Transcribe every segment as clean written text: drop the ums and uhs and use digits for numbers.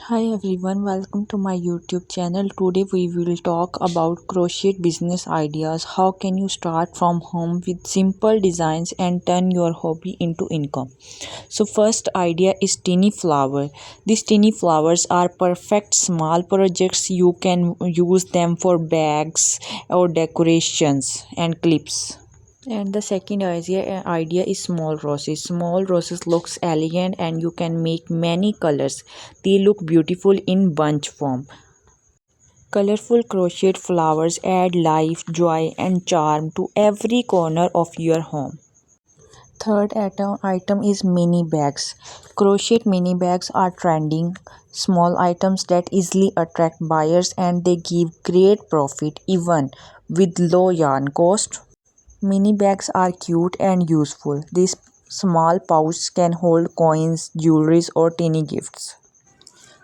Hi everyone, welcome to my YouTube channel. Today we will talk about crochet business ideas. How can you start from home with simple designs and turn your hobby into income? So first idea is tiny flower. These tiny flowers are perfect small projects. You can use them for bags or decorations and clips. And the second idea is small roses. Small roses looks elegant and you can make many colors. They look beautiful in bunch form. Colorful crochet flowers add life, joy and charm to every corner of your home. Third item is mini bags. Crochet mini bags are trending. Small items that easily attract buyers and they give great profit even with low yarn cost. Mini bags are cute and useful. These small pouches can hold coins, jewelry, or tiny gifts.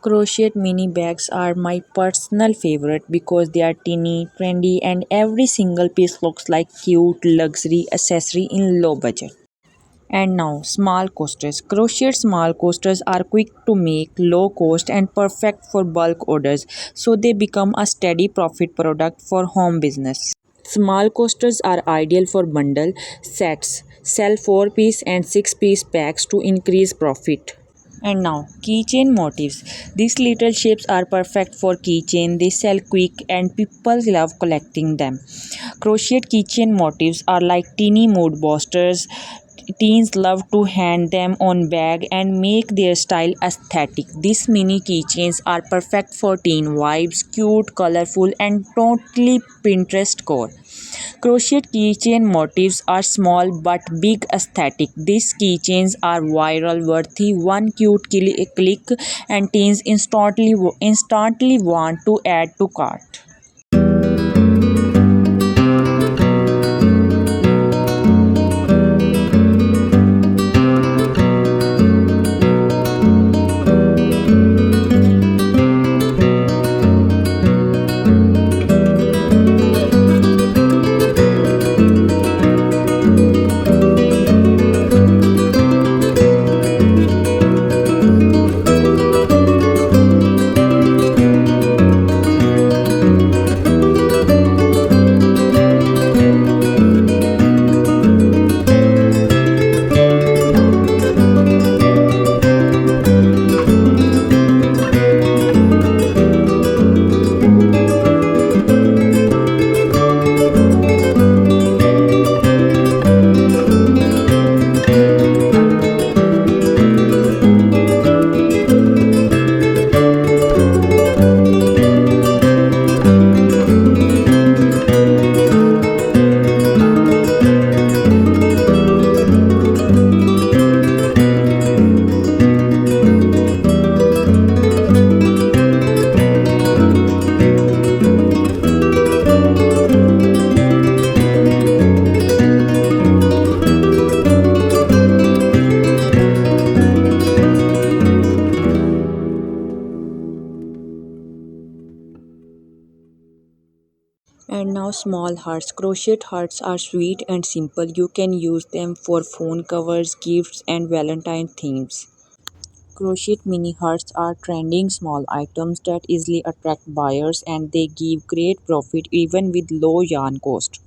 Crochet mini bags are my personal favorite because they are teeny, trendy, and every single piece looks like cute luxury accessory in low budget. And now, small coasters. Crochet small coasters are quick to make, low cost, and perfect for bulk orders, so they become a steady profit product for home business. Small coasters are ideal for bundle sets. Sell 4-piece and 6-piece packs to increase profit. And now, keychain motifs. These little shapes are perfect for keychain. They sell quick and people love collecting them. Crochet keychain motifs are like teeny mood boosters. Teens love to hand them on bag and make their style aesthetic. These mini keychains are perfect for teen vibes, cute, colorful, and totally Pinterest core. Crochet keychain motifs are small but big aesthetic. These keychains are viral worthy. One cute click and teens instantly want to add to cart. And now small hearts. Crochet hearts are sweet and simple. You can use them for phone covers, gifts, and Valentine themes. Crochet mini hearts are trending small items that easily attract buyers and they give great profit even with low yarn cost.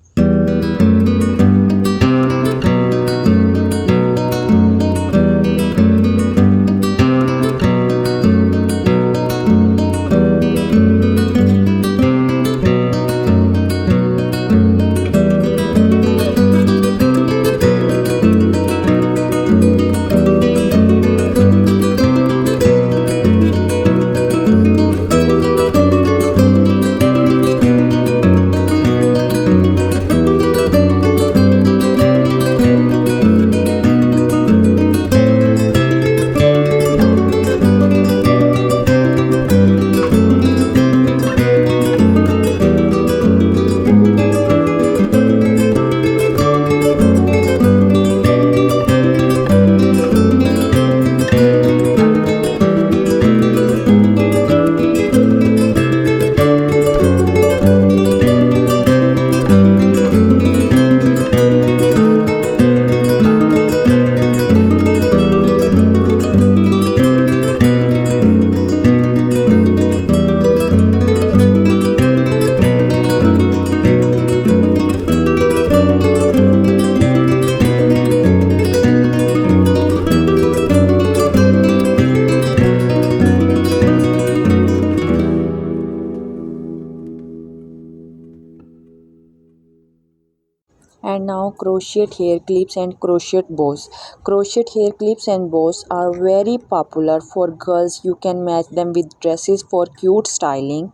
crochet hair clips and crochet bows. Crochet hair clips and bows are very popular for girls. You can match them with dresses for cute styling.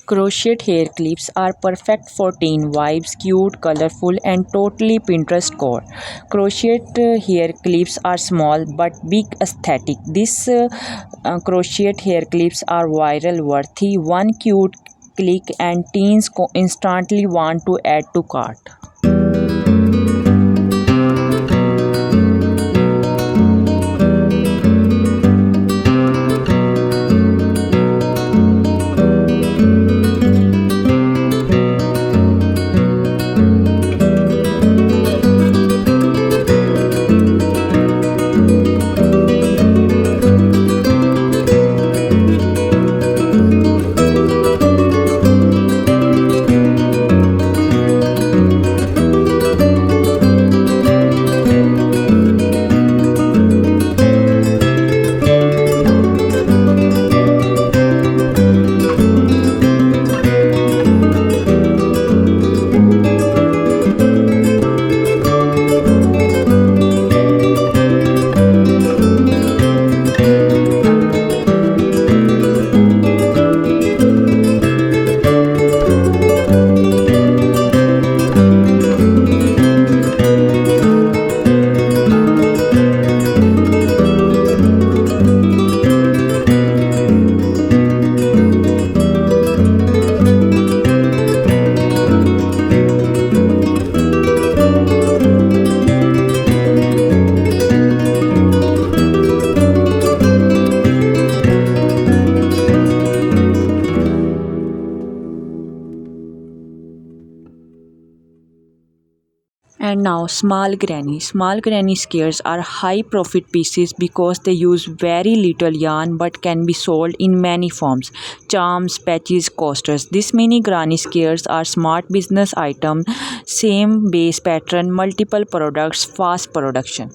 Crochet hair clips are perfect for teen vibes, cute, colorful, and totally Pinterest core. Crochet hair clips are small but big aesthetic. These crochet hair clips are viral worthy. One cute click and teens instantly want to add to cart. And now small granny. Small granny squares are high profit pieces because they use very little yarn but can be sold in many forms. Charms, patches, coasters. These mini granny squares are smart business item. Same base pattern, multiple products, fast production.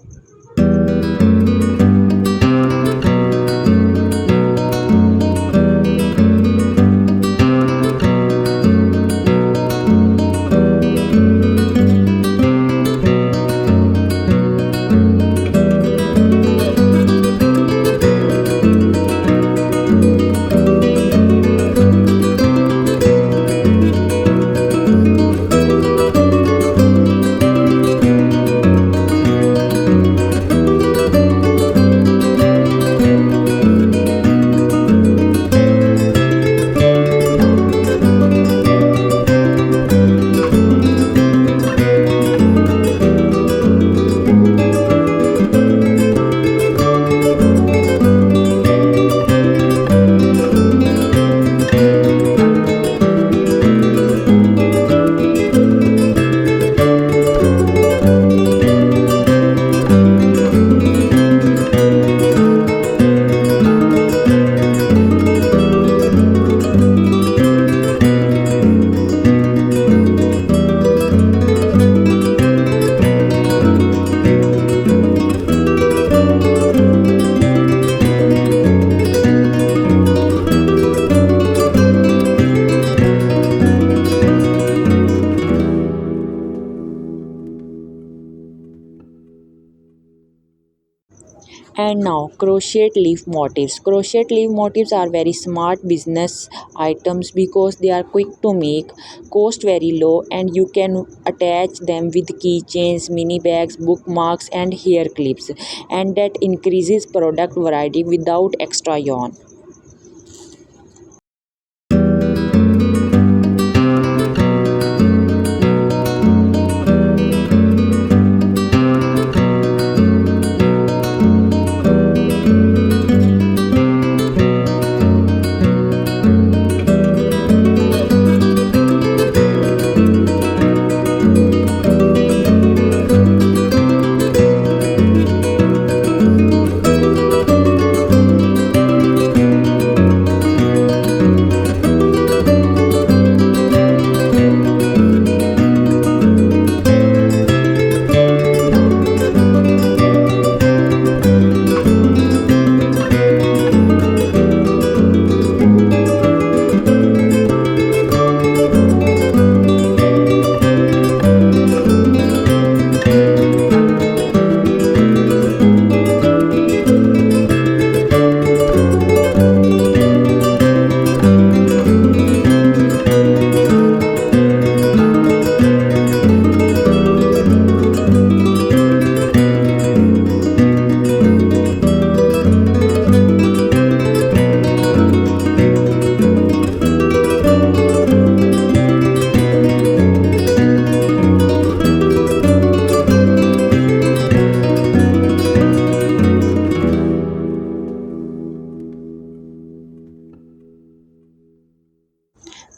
And now crochet leaf motifs. Crochet leaf motifs are very smart business items because they are quick to make, cost very low, and you can attach them with keychains, mini bags, bookmarks, and hair clips, and that increases product variety without extra yarn.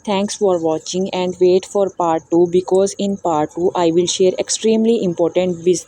Thanks for watching and wait for part 2 because in part 2 I will share extremely important business